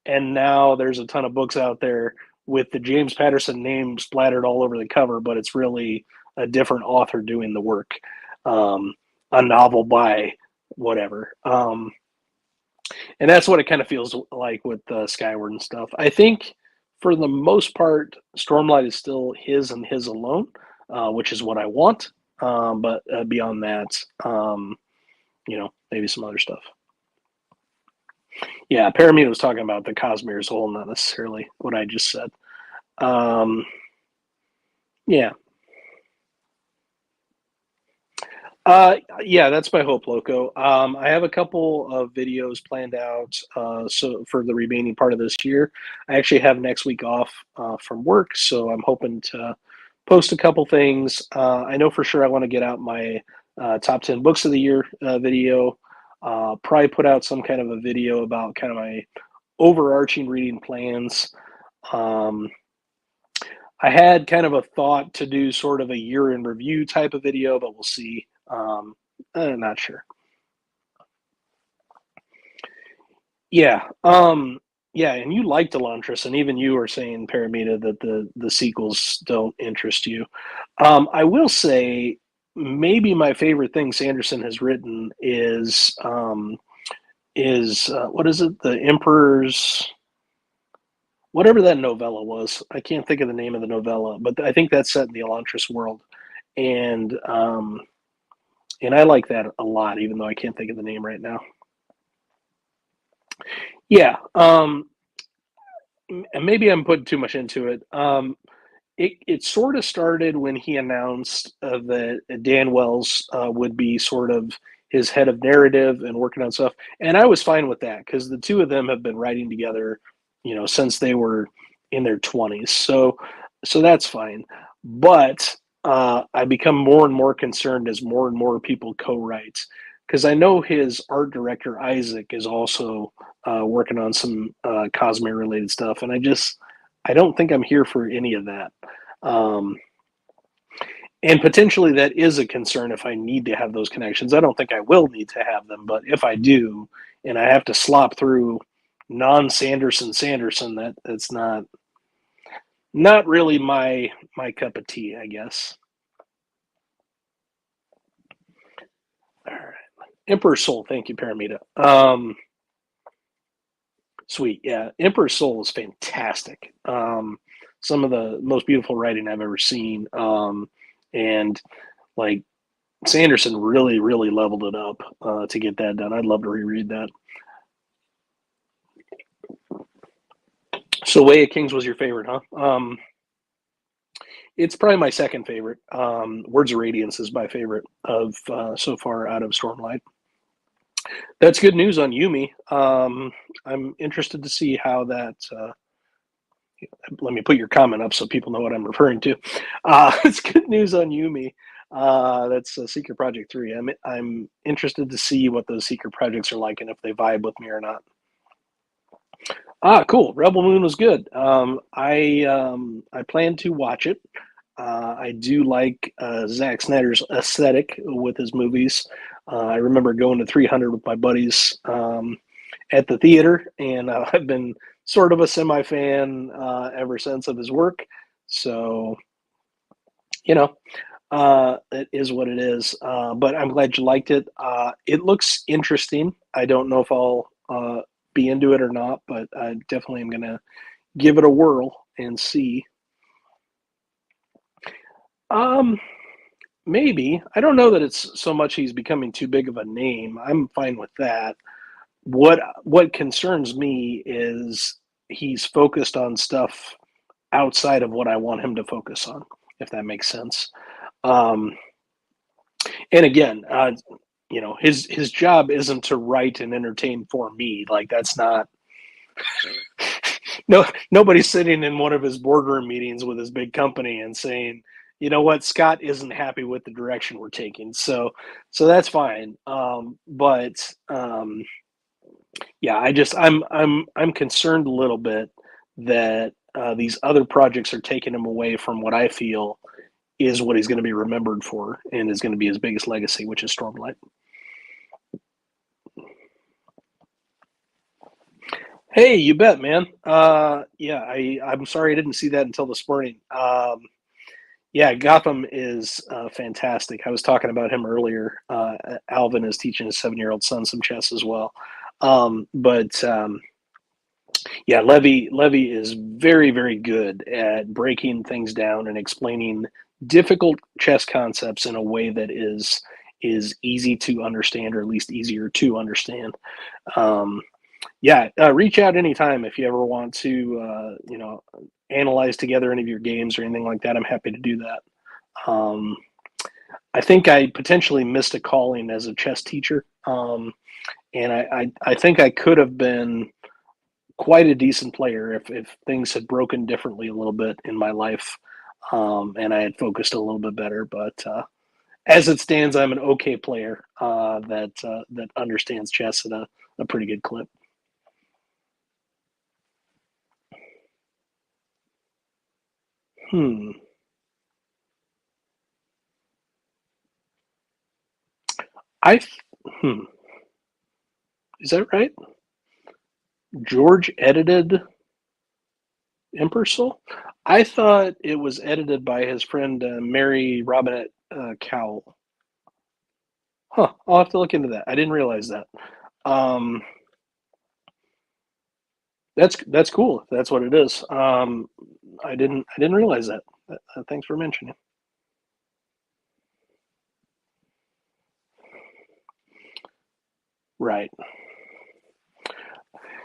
and now there's a ton of books out there with the James Patterson name splattered all over the cover, but it's really a different author doing the work. A novel by whatever. And that's what it kind of feels like with Skyward and stuff. I think for the most part, Stormlight is still his and his alone, which is what I want. But beyond that, maybe some other stuff. Yeah, Paramita was talking about the Cosmere as a whole, not necessarily what I just said. Yeah. Yeah, that's my hope, Loco. I have a couple of videos planned out so for the remaining part of this year. I actually have next week off from work, so I'm hoping to post a couple things. I know for sure I want to get out my top 10 books of the year video. Probably put out some kind of a video about kind of my overarching reading plans. I had kind of a thought to do sort of a year in review type of video, but we'll see. I'm not sure. Yeah. Yeah, and you liked Elantris, and even you were saying, Paramita, that the sequels don't interest you. I will say maybe my favorite thing Sanderson has written is what is it? The Emperor's whatever that novella was. I can't think of the name of the novella, but I think that's set in the Elantris world. And and I like that a lot, even though I can't think of the name right now. Yeah, maybe I'm putting too much into it. It sort of started when he announced that Dan Wells would be sort of his head of narrative and working on stuff, and I was fine with that because the two of them have been writing together, since they were in their 20s. So that's fine. But I become more and more concerned as more and more people co-write because I know his art director Isaac is also working on some Cosmere related stuff, and I don't think I'm here for any of that. Um, and potentially that is a concern if I need to have those connections. I don't think I will need to have them, but if I do, and I have to slop through non-Sanderson, that's not really my cup of tea, I guess. All right. Emperor Soul, thank you, Paramita. Sweet, yeah. Emperor Soul is fantastic. Some of the most beautiful writing I've ever seen. And like Sanderson really, really leveled it up to get that done. I'd love to reread that. So, Way of Kings was your favorite, huh? It's probably my second favorite. Words of Radiance is my favorite of so far out of Stormlight. That's good news on Yumi. I'm interested to see how that. Let me put your comment up so people know what I'm referring to. It's good news on Yumi. That's Secret Project 3. I'm interested to see what those secret projects are like and if they vibe with me or not. Cool. Rebel Moon was good. I plan to watch it. I do like Zack Snyder's aesthetic with his movies. I remember going to 300 with my buddies at the theater, and I've been sort of a semi fan ever since of his work. So, it is what it is. But I'm glad you liked it. It looks interesting. I don't know if I'll be into it or not, but I definitely am going to give it a whirl and see. Maybe. I don't know that it's so much he's becoming too big of a name. I'm fine with that. What concerns me is he's focused on stuff outside of what I want him to focus on, if that makes sense. Um, and again, his job isn't to write and entertain for me. Like that's not. No, nobody's sitting in one of his boardroom meetings with his big company and saying, you know what, Scott isn't happy with the direction we're taking. So that's fine. But yeah, I'm concerned a little bit that these other projects are taking him away from what I feel is what he's going to be remembered for and is going to be his biggest legacy, which is Stormlight. Hey, you bet, man. Yeah, I'm sorry I didn't see that until this morning. Yeah, Gotham is fantastic. I was talking about him earlier. Alvin is teaching his 7-year-old son some chess as well. But yeah, Levy is very, very good at breaking things down and explaining difficult chess concepts in a way that is easy to understand, or at least easier to understand. Um, yeah, reach out anytime if you ever want to, analyze together any of your games or anything like that. I'm happy to do that. Um, I think I potentially missed a calling as a chess teacher, and I think I could have been quite a decent player if things had broken differently a little bit in my life, and I had focused a little bit better. But as it stands, I'm an okay player that understands chess at a pretty good clip. Hmm. I hmm. Is that right? George edited Impersol? I thought it was edited by his friend Mary Robinette Cowell. Huh. I'll have to look into that. I didn't realize that. Um, that's cool. If that's what it is. I didn't realize that. Thanks for mentioning. Right.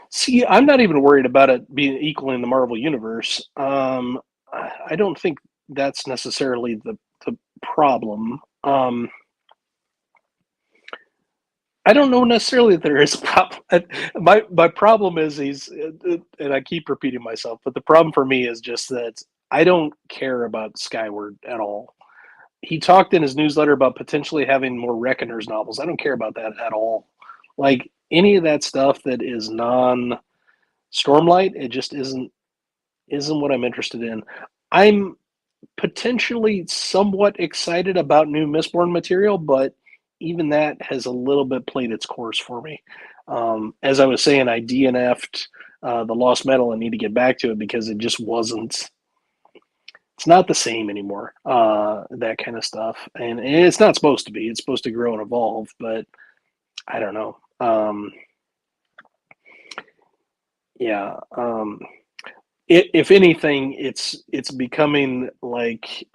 See, I'm not even worried about it being equal in the Marvel universe. I don't think that's necessarily the problem. I don't know necessarily that there is a problem. My problem is and I keep repeating myself, but the problem for me is just that I don't care about Skyward at all. He talked in his newsletter about potentially having more Reckoners novels. I don't care about that at all. Like any of that stuff that is non Stormlight, it just isn't what I'm interested in. I'm potentially somewhat excited about new Mistborn material, but even that has a little bit played its course for me. As I was saying, I DNF'd the Lost Metal and need to get back to it because it just wasn't. It's not the same anymore. That kind of stuff, and it's not supposed to be. It's supposed to grow and evolve, but I don't know. Yeah. If anything, it's becoming like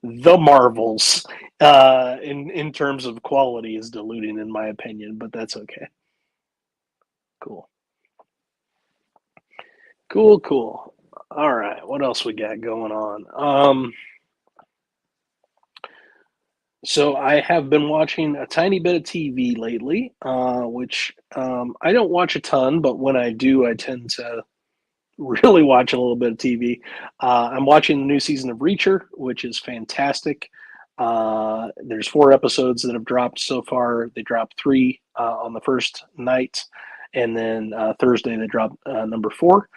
the Marvels in terms of quality is diluting, in my opinion, but that's okay. Cool, cool, cool. All right, what else we got going on? So I have been watching a tiny bit of TV lately, which I don't watch a ton, but when I do, I tend to really watch a little bit of TV. I'm watching the new season of Reacher, which is fantastic. There's 4 episodes that have dropped so far. They dropped three on the first night, and then Thursday they dropped number four.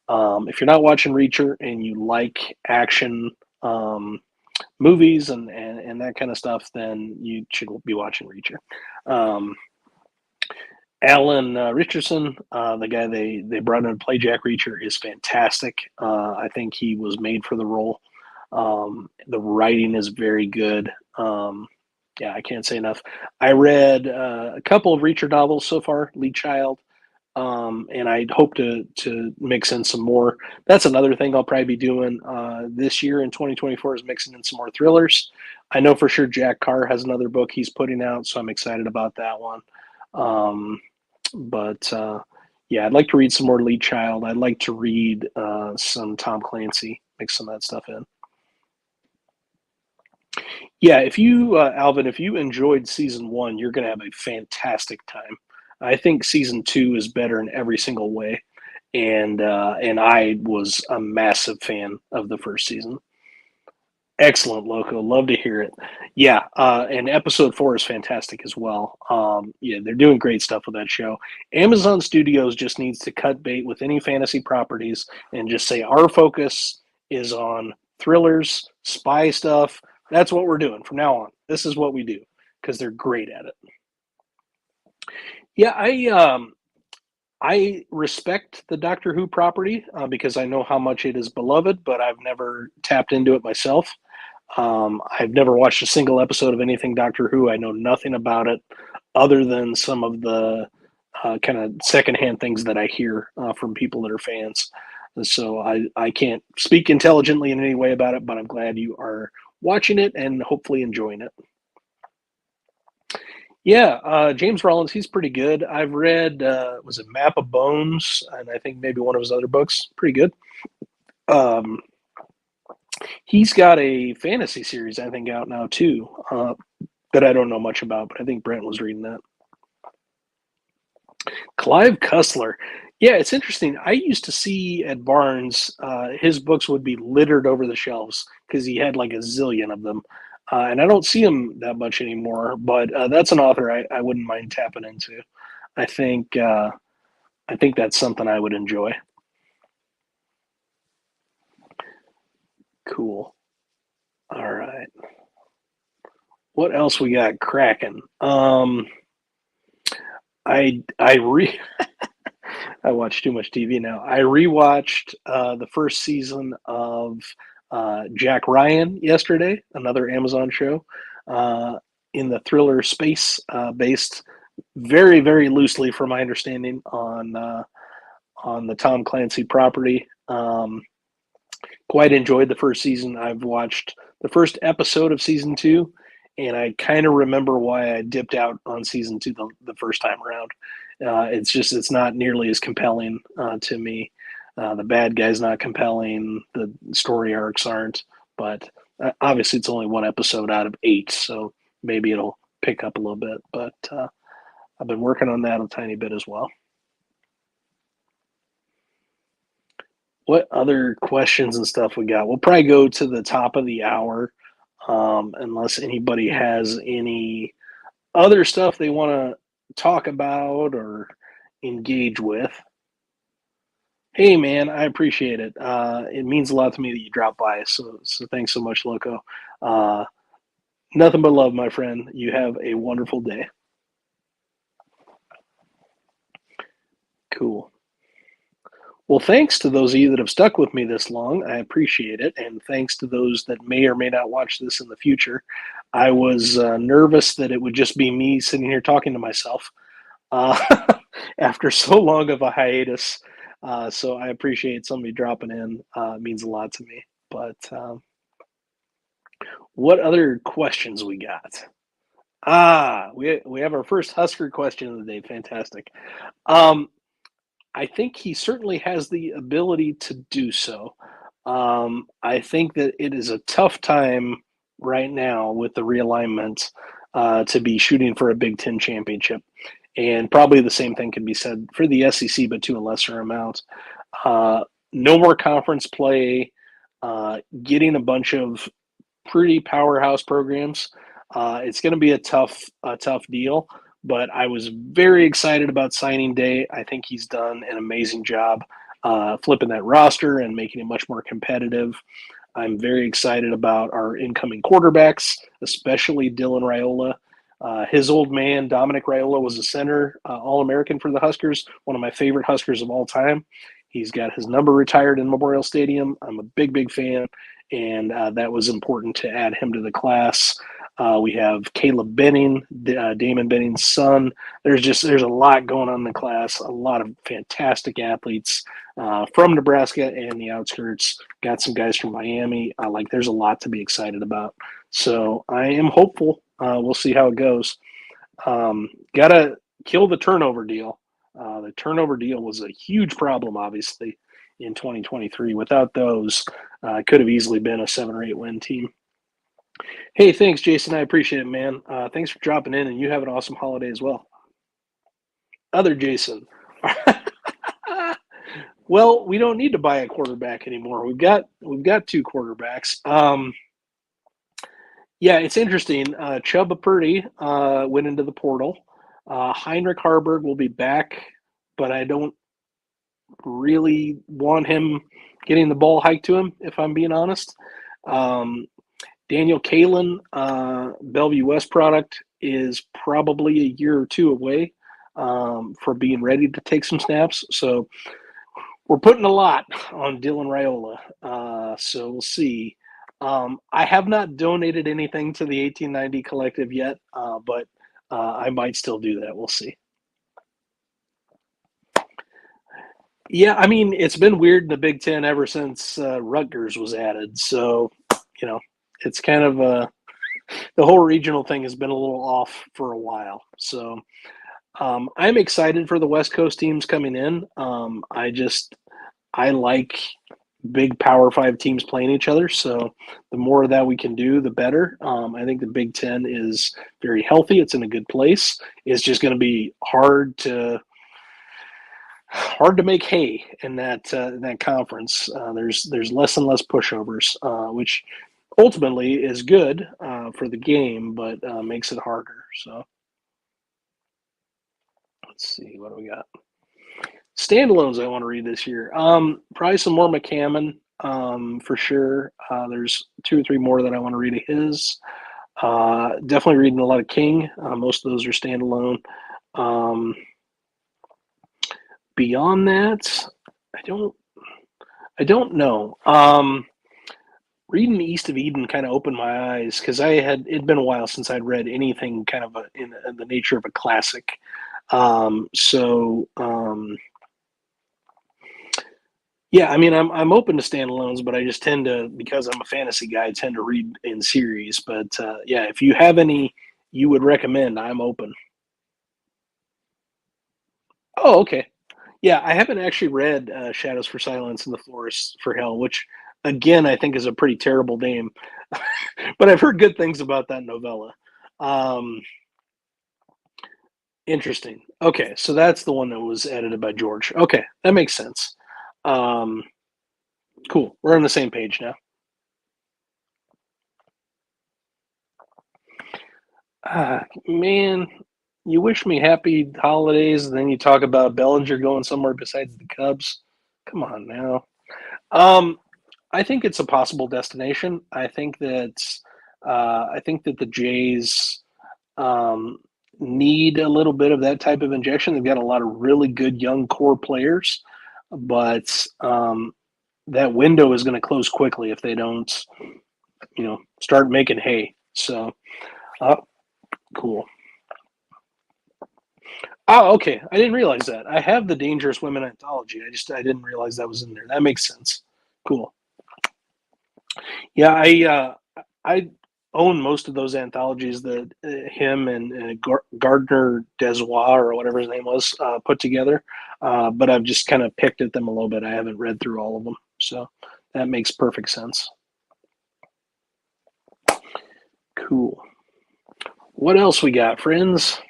If you're not watching Reacher and you like action movies and that kind of stuff, then you should be watching Reacher. Um, Alan Richardson, the guy they brought in to play Jack Reacher, is fantastic. I think he was made for the role. The writing is very good. Yeah, I can't say enough. I read a couple of Reacher novels so far, Lee Child, and I hope to mix in some more. That's another thing I'll probably be doing this year in 2024 is mixing in some more thrillers. I know for sure Jack Carr has another book he's putting out, so I'm excited about that one. Um, but yeah, I'd like to read some more Lee Child. I'd like to read some Tom Clancy, mix some of that stuff in. Yeah, if you, Alvin, if you enjoyed season one, you're going to have a fantastic time. I think season two is better in every single way, and I was a massive fan of the first season. Excellent, Loco. Love to hear it. Yeah, and episode four is fantastic as well. Yeah, they're doing great stuff with that show. Amazon Studios just needs to cut bait with any fantasy properties and just say our focus is on thrillers, spy stuff. That's what we're doing from now on. This is what we do because they're great at it. Yeah, I respect the Doctor Who property because I know how much it is beloved, but I've never tapped into it myself. I've never watched a single episode of anything Doctor Who. I know nothing about it other than some of the kind of secondhand things that I hear from people that are fans. And so I can't speak intelligently in any way about it, but I'm glad you are watching it and hopefully enjoying it. Yeah, James Rollins, he's pretty good. I've read, was it Map of Bones? And I think maybe one of his other books. Pretty good. Um, he's got a fantasy series, I think, out now too, that I don't know much about, but I think Brent was reading that. Clive Cussler. Yeah, it's interesting. I used to see at Barnes, his books would be littered over the shelves because he had like a zillion of them. And I don't see him that much anymore, but that's an author I wouldn't mind tapping into. I think I think that's something I would enjoy. Cool. All right. What else we got cracking? I I watch too much TV now. I rewatched the first season of Jack Ryan yesterday, another Amazon show, uh, in the thriller space, based very, very loosely, from my understanding, on the Tom Clancy property. Quite enjoyed the first season. I've watched the first episode of season two, and I kind of remember why I dipped out on season two the first time around. It's not nearly as compelling to me. The bad guy's not compelling. The story arcs aren't. But obviously, it's only one episode out of eight, so maybe it'll pick up a little bit. But I've been working on that a tiny bit as well. What other questions and stuff we got? We'll probably go to the top of the hour, unless anybody has any other stuff they want to talk about or engage with. Hey, man, I appreciate it. It means a lot to me that you dropped by. So thanks so much, Loco. Uh, Nothing but love, my friend. You have a wonderful day. Cool. Well, thanks to those of you that have stuck with me this long. I appreciate it. And thanks to those that may or may not watch this in the future. I was nervous that it would just be me sitting here talking to myself uh, after so long of a hiatus. So I appreciate somebody dropping in. It means a lot to me. But what other questions we got? We have our first Husker question of the day. Fantastic. Um, I think he certainly has the ability to do so. I think that it is a tough time right now with the realignment to be shooting for a Big Ten championship. And probably the same thing can be said for the SEC, but to a lesser amount. No more conference play, getting a bunch of pretty powerhouse programs. It's going to be a tough deal. But I was very excited about signing day. I think he's done an amazing job flipping that roster and making it much more competitive. I'm very excited about our incoming quarterbacks, especially Dylan Raiola. His old man, Dominic Raiola, was a center All-American for the Huskers, one of my favorite Huskers of all time. He's got his number retired in Memorial Stadium. I'm a big, big fan, and that was important to add him to the class. We have Caleb Benning, Damon Benning's son. There's a lot going on in the class. A lot of fantastic athletes from Nebraska and the outskirts. Got some guys from Miami. There's a lot to be excited about. So I am hopeful. We'll see how it goes. Gotta kill the turnover deal. The turnover deal was a huge problem, obviously, in 2023. Without those, could have easily been a 7 or 8 win team. Hey, thanks, Jason. I appreciate it, man. Thanks for dropping in, and you have an awesome holiday as well. Other Jason. Well, we don't need to buy a quarterback anymore. We've got two quarterbacks. Yeah, it's interesting. Chuba Purdy went into the portal. Heinrich Harburg will be back, but I don't really want him getting the ball hiked to him, if I'm being honest. Daniel Kalen, Bellevue West product, is probably a year or two away. for being ready to take some snaps. So we're putting a lot on Dylan Raiola. So we'll see. I have not donated anything to the 1890 Collective yet, but I might still do that. We'll see. Yeah, I mean, it's been weird in the Big Ten ever since Rutgers was added. So, it's kind of the whole regional thing has been a little off for a while. So, I'm excited for the West Coast teams coming in. I like big Power Five teams playing each other. So the more of that we can do, the better. I think the Big Ten is very healthy. It's in a good place. It's just going to be hard to make hay in that conference. There's less and less pushovers, which ultimately is good for the game, but makes it harder. So let's see, what do we got? Standalones I want to read this year. Probably some more McCammon for sure. There's 2 or 3 more that I want to read of his. Definitely reading a lot of King. Most of those are standalone. Beyond that, I don't know. Reading East of Eden kind of opened my eyes because it'd been a while since I'd read anything kind of in the nature of a classic. Yeah, I mean, I'm open to standalones, but I just tend to, because I'm a fantasy guy, I tend to read in series. But yeah, if you have any you would recommend, I'm open. Oh, okay. Yeah, I haven't actually read Shadows for Silence in the Forest for Hell, which again I think is a pretty terrible name, but I've heard good things about that novella. Um, Interesting. Okay, so that's the one that was edited by George. Okay, that makes sense. Um, cool. We're on the same page now. Man, you wish me happy holidays, and then you talk about Bellinger going somewhere besides the Cubs. Come on now. Um, I think it's a possible destination. I think that the Jays um, need a little bit of that type of injection. They've got a lot of really good young core players, but that window is going to close quickly if they don't, start making hay. So, uh, cool. Oh, okay. I didn't realize that. I have the Dangerous Women anthology. I didn't realize that was in there. That makes sense. Cool. Yeah, I own most of those anthologies that him and Gardner Dessois or whatever his name was put together. But I've just kind of picked at them a little bit. I haven't read through all of them, so that makes perfect sense. Cool. What else we got, friends?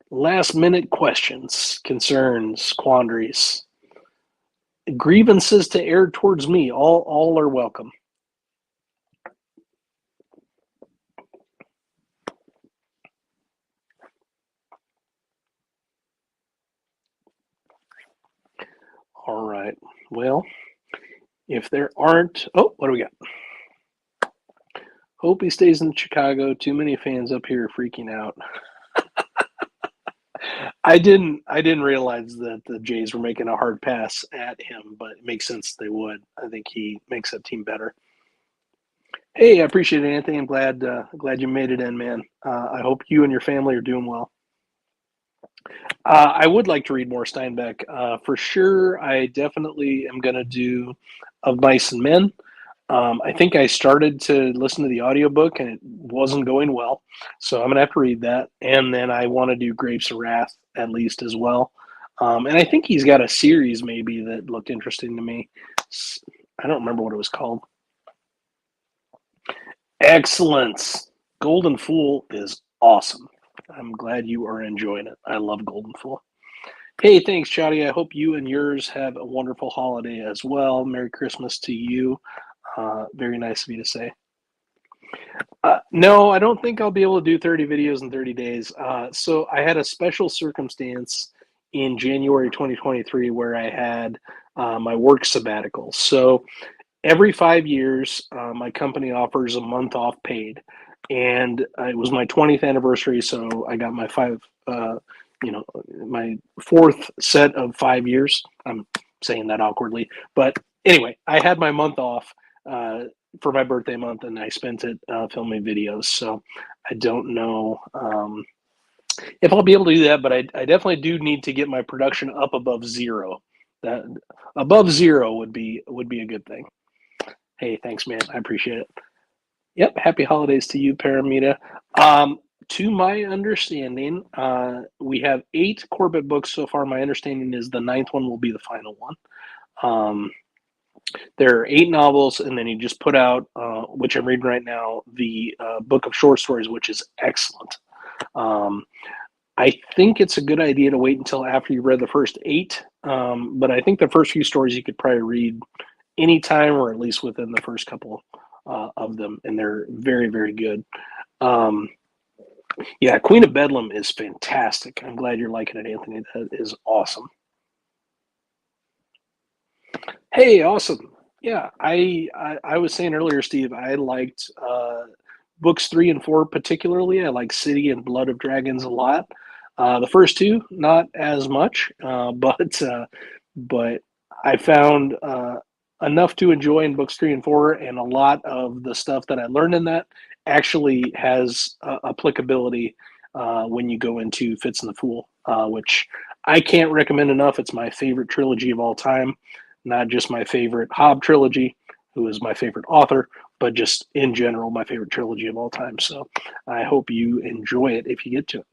Last minute questions, concerns, quandaries, grievances to air towards me. All are welcome. All right. Well, if there aren't, oh, what do we got? Hope he stays in Chicago. Too many fans up here freaking out. I didn't realize that the Jays were making a hard pass at him, but it makes sense they would. I think he makes that team better. Hey, I appreciate it, Anthony. I'm glad you made it in, man. I hope you and your family are doing well. I would like to read more Steinbeck for sure. I definitely am going to do Of Mice and Men. I think I started to listen to the audiobook and it wasn't going well. So I'm going to have to read that. And then I want to do Grapes of Wrath at least as well. And I think he's got a series maybe that looked interesting to me. I don't remember what it was called. Excellence. Golden Fool is awesome. I'm glad you are enjoying it. I love Golden Fool. Hey, thanks, Chadi. I hope you and yours have a wonderful holiday as well. Merry Christmas to you. Very nice of you to say. No, I don't think I'll be able to do 30 videos in 30 days. So I had a special circumstance in January 2023 where I had my work sabbatical. So every 5 years, my company offers a month off paid. and it was my 20th anniversary, so I got my my fourth set of 5 years. I'm saying that awkwardly, but anyway, I had my month off for my birthday month, and I spent it filming videos. So I don't know if I'll be able to do that, but I definitely do need to get my production up above zero. That above zero would be a good thing. Hey, thanks, man. I appreciate it. Yep. Happy holidays to you, Paramita. To my understanding, we have 8 Corbett books so far. My understanding is the 9th one will be the final one. There are 8 novels, and then he just put out, which I'm reading right now, the book of short stories, which is excellent. I think it's a good idea to wait until after you read the first 8, but I think the first few stories you could probably read anytime, or at least within the first couple of them, and they're very, very good. Yeah, Queen of Bedlam is fantastic. I'm glad you're liking it, Anthony. That is awesome. Hey, awesome. Yeah, I was saying earlier, Steve, I liked books 3 and 4 particularly. I like City and Blood of Dragons a lot. The first 2, not as much, but I found enough to enjoy in books 3 and 4, and a lot of the stuff that I learned in that actually has applicability when you go into Fitz and the Fool, which I can't recommend enough. It's my favorite trilogy of all time, not just my favorite Hobb trilogy, who is my favorite author, but just in general, my favorite trilogy of all time. So I hope you enjoy it if you get to it.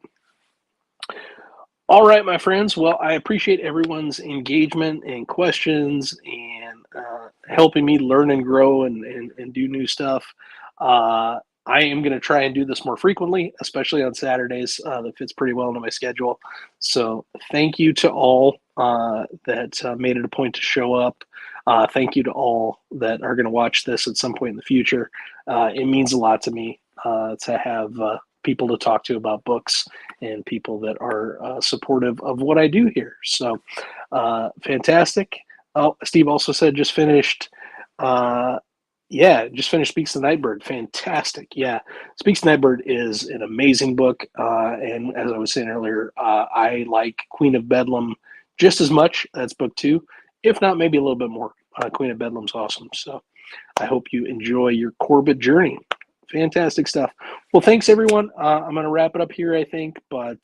All right, my friends. Well, I appreciate everyone's engagement and questions and helping me learn and grow and do new stuff. I am going to try and do this more frequently, especially on Saturdays. That fits pretty well into my schedule. So thank you to all that made it a point to show up. Thank you to all that are going to watch this at some point in the future. It means a lot to me to have people to talk to about books and people that are supportive of what I do here. So fantastic. Oh, Steve also said just finished. Just finished Speaks the Nightbird. Fantastic. Yeah, Speaks the Nightbird is an amazing book. And as I was saying earlier, I like Queen of Bedlam just as much. That's book 2, if not maybe a little bit more. Queen of Bedlam's awesome. So I hope you enjoy your Corbett journey. Fantastic stuff. Well, thanks, everyone. I'm going to wrap it up here, I think, but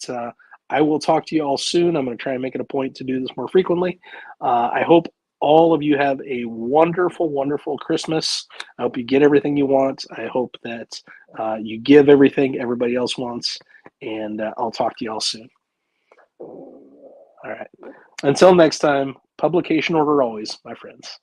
I will talk to you all soon. I'm going to try and make it a point to do this more frequently. I hope all of you have a wonderful, wonderful Christmas. I hope you get everything you want. I hope that you give everything everybody else wants, and I'll talk to you all soon. All right. Until next time, publication order always, my friends.